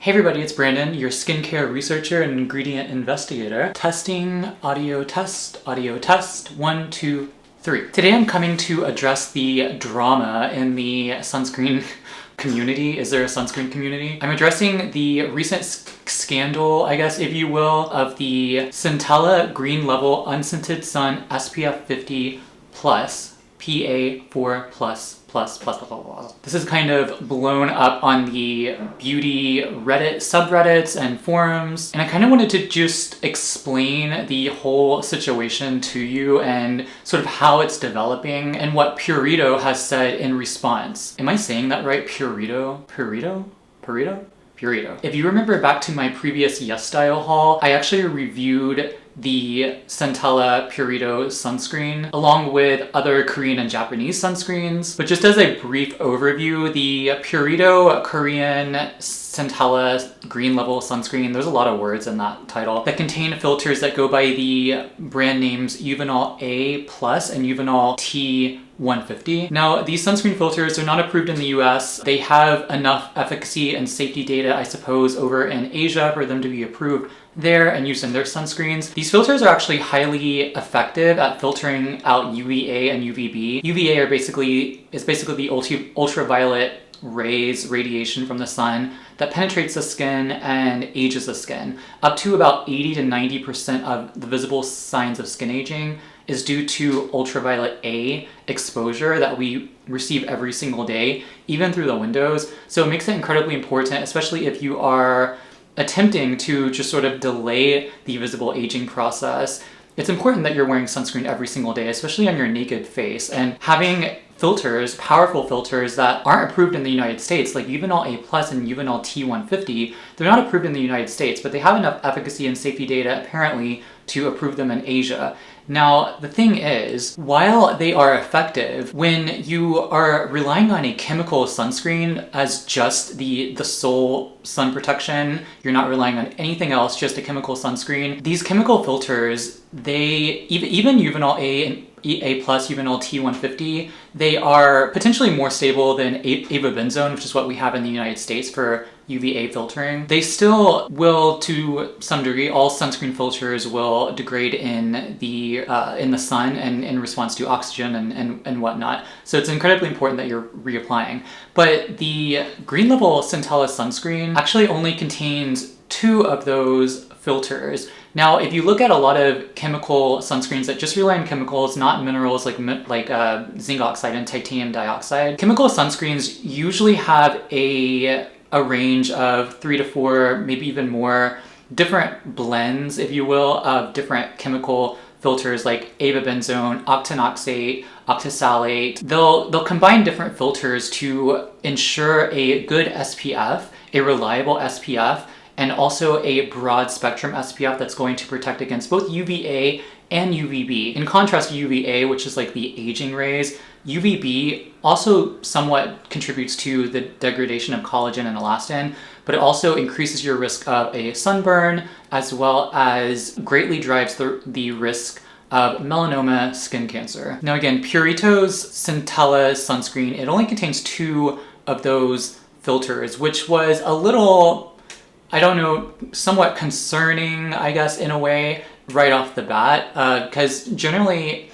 Hey everybody, it's Brandon, your skincare researcher and ingredient investigator. Testing, audio test, 1, 2, 3. Today I'm coming to address the drama in the sunscreen community. Is there a sunscreen community? I'm addressing the recent scandal, I guess, if you will, of the Centella Green Level Unscented Sun SPF50 Plus PA4++++++. This is kind of blown up on the beauty Reddit subreddits and forums, and I kind of wanted to just explain the whole situation to you and sort of how it's developing and what Purito has said in response. Am I saying that right? Purito? Purito? Purito? Purito. If you remember back to my previous Yes Style haul, I actually reviewed the Centella Purito Sunscreen along with other Korean and Japanese sunscreens. But just as a brief overview, the Purito Korean Centella Green Level Sunscreen, there's a lot of words in that title, that contain filters that go by the brand names Uvinol A Plus and Uvinol T 150. Now, these sunscreen filters are not approved in the US. They have enough efficacy and safety data, I suppose, over in Asia for them to be approved there and used in their sunscreens. These filters are actually highly effective at filtering out UVA and UVB. UVA is basically the ultraviolet rays, radiation from the sun that penetrates the skin and ages the skin. Up to about 80 to 90% of the visible signs of skin aging is due to ultraviolet A exposure that we receive every single day, even through the windows. So it makes it incredibly important, especially if you are attempting to just sort of delay the visible aging process. It's important that you're wearing sunscreen every single day, especially on your naked face, and having filters, powerful filters that aren't approved in the United States, like Uvinol A Plus and Uvinol T 150, they're not approved in the United States, but they have enough efficacy and safety data apparently to approve them in Asia. Now, the thing is, while they are effective, when you are relying on a chemical sunscreen as just the sole sun protection, you're not relying on anything else, just a chemical sunscreen, these chemical filters, even Uvinol A and A plus, Uvinol T 150, they are potentially more stable than avobenzone, which is what we have in the United States for UVA filtering. They still will, to some degree, all sunscreen filters will degrade in the sun and in response to oxygen and whatnot. So it's incredibly important that you're reapplying. But the Green Level Centella sunscreen actually only contains 2 of those filters. Now, if you look at a lot of chemical sunscreens that just rely on chemicals, not minerals like zinc oxide and titanium dioxide, chemical sunscreens usually have a range of 3 to 4, maybe even more, different blends, if you will, of different chemical filters like avobenzone, octinoxate, octisalate. They'll combine different filters to ensure a good SPF, a reliable SPF, and also a broad spectrum SPF that's going to protect against both UVA and UVB. In contrast to UVA, which is like the aging rays, UVB also somewhat contributes to the degradation of collagen and elastin, but it also increases your risk of a sunburn, as well as greatly drives the risk of melanoma skin cancer. Now again, Purito's Centella sunscreen, it only contains 2 of those filters, which was a little, I don't know, somewhat concerning, I guess, in a way, right off the bat, because generally,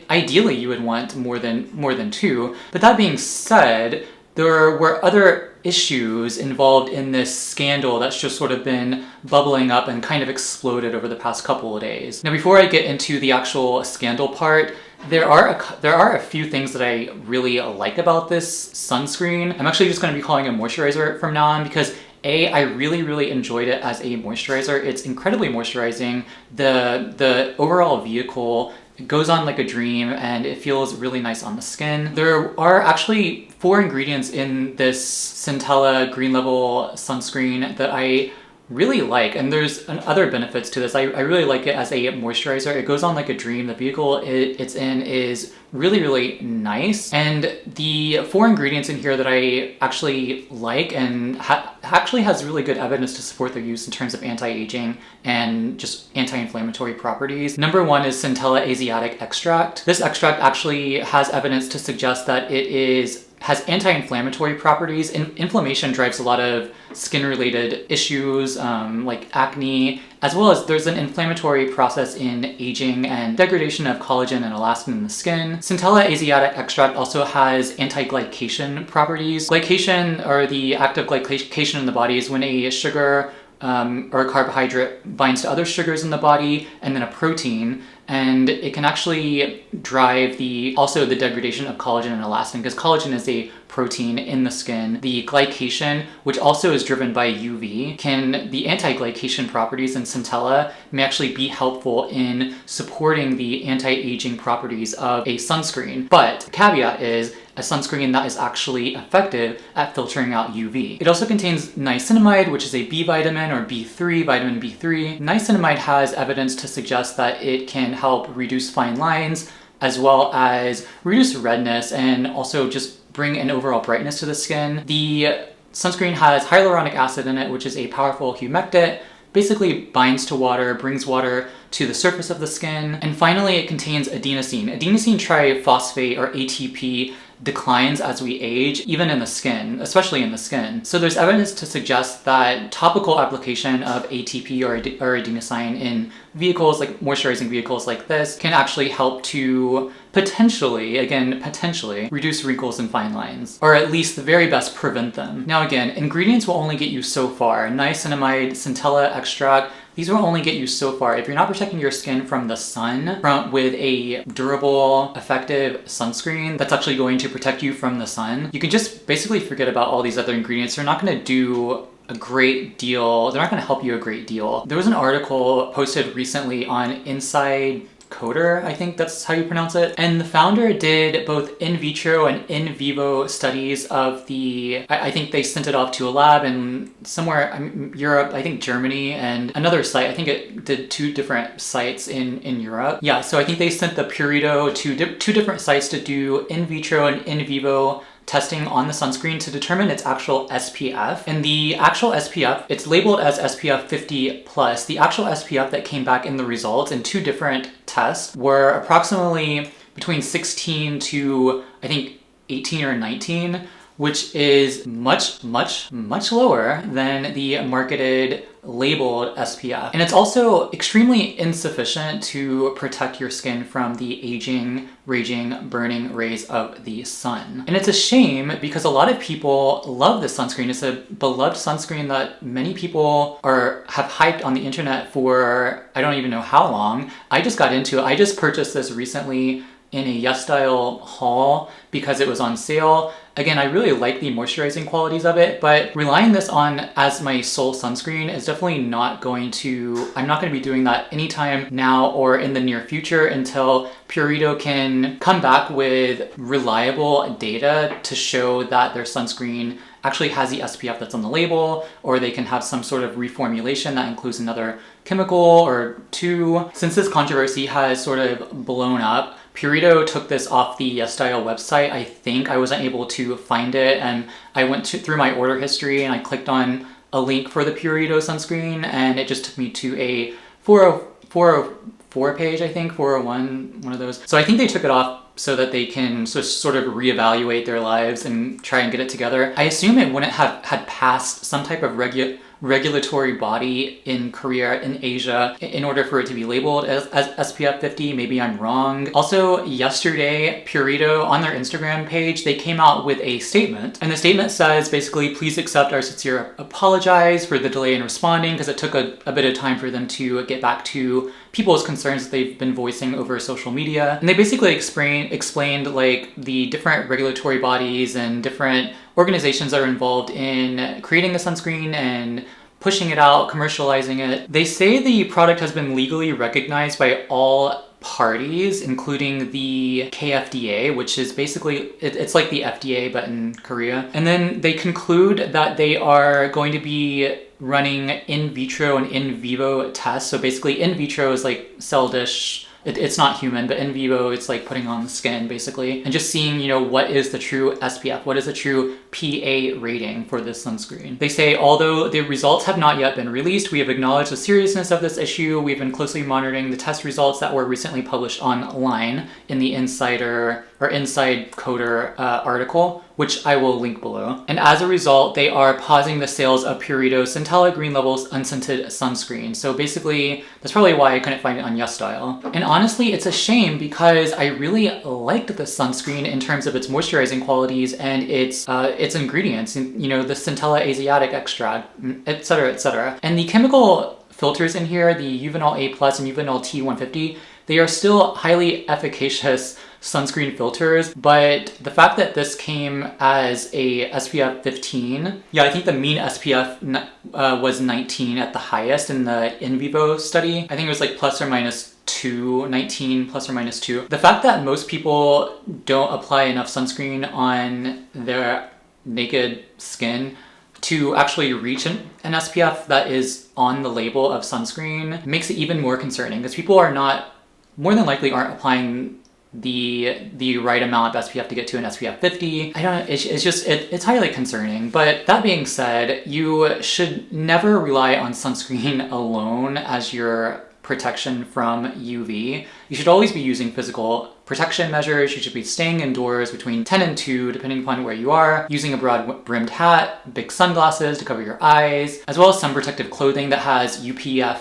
ideally you would want more than 2. But that being said, there were other issues involved in this scandal that's just sort of been bubbling up and kind of exploded over the past couple of days. Now, before I get into the actual scandal part, there are a few things that I really like about this sunscreen. I'm actually just going to be calling it moisturizer from now on because I really enjoyed it as a moisturizer. It's incredibly moisturizing. The overall vehicle, it goes on like a dream and it feels really nice on the skin. There are actually 4 ingredients in this Centella Green Level sunscreen that I really like, and there's other benefits to this. I really like it as a moisturizer. It goes on like a dream. The vehicle it's in is really nice, and the 4 ingredients in here that I actually like and actually has really good evidence to support their use in terms of anti-aging and just anti-inflammatory properties. Number 1 is Centella Asiatic extract. This extract actually has evidence to suggest that it is has anti-inflammatory properties. Inflammation drives a lot of skin-related issues like acne, as well as there's an inflammatory process in aging and degradation of collagen and elastin in the skin. Centella Asiatic extract also has anti-glycation properties. Glycation, or the act of glycation in the body, is when a sugar or a carbohydrate binds to other sugars in the body and then a protein, and it can actually drive also the degradation of collagen and elastin, because collagen is a protein in the skin. The glycation, which also is driven by UV, the anti-glycation properties in Centella may actually be helpful in supporting the anti-aging properties of a sunscreen. But the caveat is a sunscreen that is actually effective at filtering out UV. It also contains niacinamide, which is a B vitamin or vitamin B3. Niacinamide has evidence to suggest that it can help reduce fine lines, as well as reduce redness and also just bring an overall brightness to the skin. The sunscreen has hyaluronic acid in it, which is a powerful humectant, basically binds to water, brings water to the surface of the skin. And finally, it contains adenosine. Adenosine triphosphate, or ATP, declines as we age, even in the skin, especially in the skin. So there's evidence to suggest that topical application of ATP or adenosine in vehicles, like moisturizing vehicles like this, can actually help to potentially, again, potentially, reduce wrinkles and fine lines, or at least the very best prevent them. Now again, ingredients will only get you so far. Niacinamide, Centella extract, these will only get you so far. If you're not protecting your skin from the sun with a durable, effective sunscreen that's actually going to protect you from the sun, you can just basically forget about all these other ingredients. They're not going to do a great deal. They're not going to help you a great deal. There was an article posted recently on Inside Coder, I think that's how you pronounce it. And the founder did both in vitro and in vivo studies of I think they sent it off to a lab in somewhere in Europe, I think Germany, and another site. I think it did 2 different sites in Europe. Yeah, so I think they sent the Purito to 2 different sites to do in vitro and in vivo testing on the sunscreen to determine its actual SPF. And the actual SPF, it's labeled as SPF 50+. The actual SPF that came back in the results in 2 different tests were approximately between 16 to, I think, 18 or 19, which is much, much, much lower than the marketed labeled SPF. And it's also extremely insufficient to protect your skin from the aging, raging, burning rays of the sun. And it's a shame because a lot of people love this sunscreen. It's a beloved sunscreen that many people have hyped on the internet for I don't even know how long. I just got into it. I just purchased this recently in a YesStyle haul because it was on sale. Again, I really like the moisturizing qualities of it, but relying this on as my sole sunscreen is definitely not going to, I'm not going to be doing that anytime now or in the near future until Purito can come back with reliable data to show that their sunscreen actually has the SPF that's on the label, or they can have some sort of reformulation that includes another chemical or 2. Since this controversy has sort of blown up, Purito took this off the YesStyle website. I think I wasn't able to find it, and I went through my order history and I clicked on a link for the Purito sunscreen, and it just took me to a 404 page, I think, 401, one of those. So I think they took it off so that they can sort of reevaluate their lives and try and get it together. I assume it wouldn't have had passed some type of regulatory body in Korea, in Asia, in order for it to be labeled as SPF 50. Maybe I'm wrong. Also, yesterday, Purito, on their Instagram page, they came out with a statement. And the statement says, basically, please accept our sincere apologize for the delay in responding, because it took a bit of time for them to get back to people's concerns that they've been voicing over social media. And they basically explained like the different regulatory bodies and different organizations that are involved in creating the sunscreen and pushing it out, commercializing it. They say the product has been legally recognized by all parties, including the KFDA, which is basically, it's like the FDA, but in Korea. And then they conclude that they are going to be running in vitro and in vivo tests. So basically in vitro is like cell dish. It's not human, but in vivo, it's like putting on the skin basically, and just seeing, you know, what is the true SPF, what is the true PA rating for this sunscreen. They say, although the results have not yet been released, we have acknowledged the seriousness of this issue. We've been closely monitoring the test results that were recently published online in the Insider or Inside Coder article, which I will link below. And as a result, they are pausing the sales of PURITO Centella Green Level Unscented sunscreen. So basically, that's probably why I couldn't find it on YesStyle. And honestly, it's a shame because I really liked the sunscreen in terms of its moisturizing qualities and its ingredients, you know, the Centella Asiatic extract, etc., etc. And the chemical filters in here, the Uvinol A+ and Uvinol T150, they are still highly efficacious sunscreen filters, but the fact that this came as a SPF 15, yeah, I think the mean SPF was 19 at the highest in the in vivo study. I think it was like ±2, 19 ±2. The fact that most people don't apply enough sunscreen on their naked skin to actually reach an SPF that is on the label of sunscreen makes it even more concerning because people are not, more than likely aren't applying the right amount of SPF to get to an SPF 50. I don't know, it's highly concerning. But that being said, you should never rely on sunscreen alone as your protection from UV. You should always be using physical protection measures. You should be staying indoors between 10 and 2, depending upon where you are, using a broad brimmed hat, big sunglasses to cover your eyes, as well as sun protective clothing that has UPF,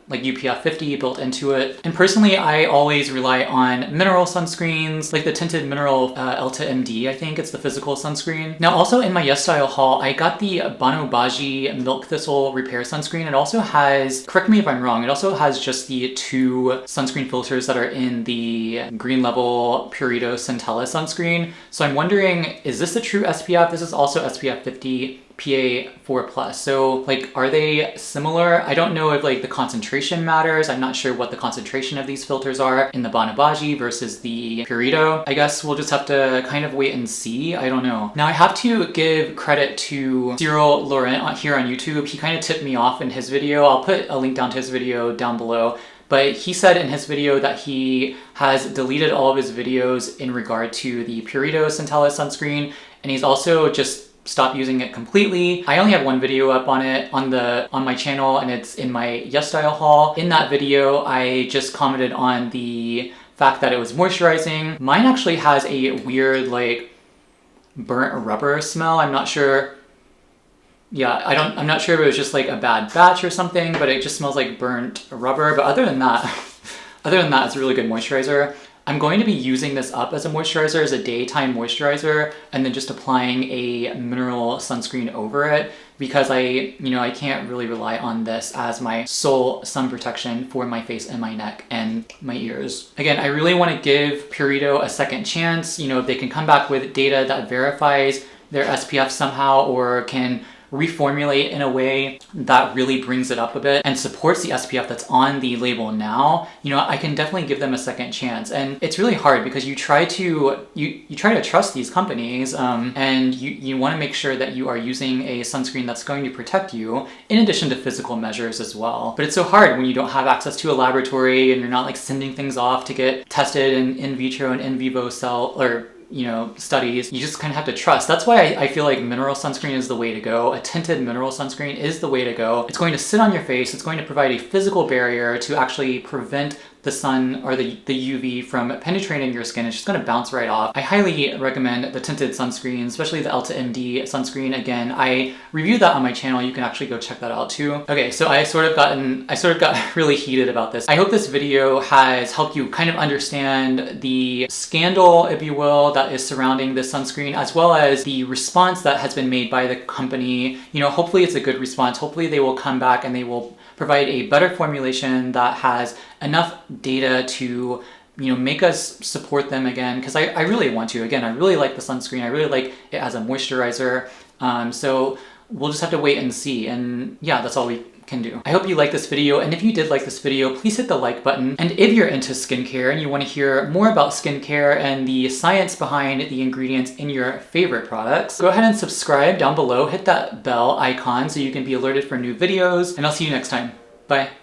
like UPF 50 built into it. And personally, I always rely on mineral sunscreens, like the tinted mineral Elta MD, I think it's the physical sunscreen. Now also in my YesStyle haul, I got the BANOBAGI Milk Thistle Repair Sunscreen. It also has, correct me if I'm wrong, it also has just the 2 sunscreen filters that are in the Green Level Purito Centella sunscreen. So I'm wondering, is this the true SPF? This is also SPF 50 PA 4+. So like, are they similar? I don't know if like the concentration matters. I'm not sure what the concentration of these filters are in the BANOBAGI versus the Purito. I guess we'll just have to kind of wait and see. I don't know. Now I have to give credit to Cyril Laurent here on YouTube. He kind of tipped me off in his video. I'll put a link down to his video down below. But he said in his video that he has deleted all of his videos in regard to the Purito Centella sunscreen, and he's also just stopped using it completely. I only have one video up on it on my channel, and it's in my YesStyle haul. In that video, I just commented on the fact that it was moisturizing. Mine actually has a weird like burnt rubber smell. I'm not sure. Yeah, I'm not sure if it was just like a bad batch or something, but it just smells like burnt rubber. But other than that, it's a really good moisturizer. I'm going to be using this up as a moisturizer, as a daytime moisturizer, and then just applying a mineral sunscreen over it because I can't really rely on this as my sole sun protection for my face and my neck and my ears. Again, I really want to give Purito a second chance. You know, if they can come back with data that verifies their SPF somehow or can reformulate in a way that really brings it up a bit and supports the SPF that's on the label now, you know, I can definitely give them a second chance. And it's really hard because you try to trust these companies, and you want to make sure that you are using a sunscreen that's going to protect you in addition to physical measures as well. But it's so hard when you don't have access to a laboratory and you're not like sending things off to get tested in vitro and in vivo cell or studies. You just kind of have to trust. That's why I feel like mineral sunscreen is the way to go. A tinted mineral sunscreen is the way to go. It's going to sit on your face. It's going to provide a physical barrier to actually prevent the sun or the UV from penetrating your skin. It's just going to bounce right off. I highly recommend the tinted sunscreen, especially the Elta MD sunscreen. Again, I reviewed that on my channel. You can actually go check that out too. Okay, so I sort of got really heated about this. I hope this video has helped you kind of understand the scandal, if you will, that is surrounding this sunscreen, as well as the response that has been made by the company. You know, hopefully it's a good response. Hopefully they will come back and they will provide a better formulation that has enough data to make us support them again, because I really want to. Again, I really like the sunscreen. I really like it as a moisturizer. So we'll just have to wait and see. And yeah, that's all we can do. I hope you like this video, and if you did like this video, please hit the like button. And if you're into skincare and you want to hear more about skincare and the science behind the ingredients in your favorite products, go ahead and subscribe down below. Hit that bell icon so you can be alerted for new videos, and I'll see you next time. Bye.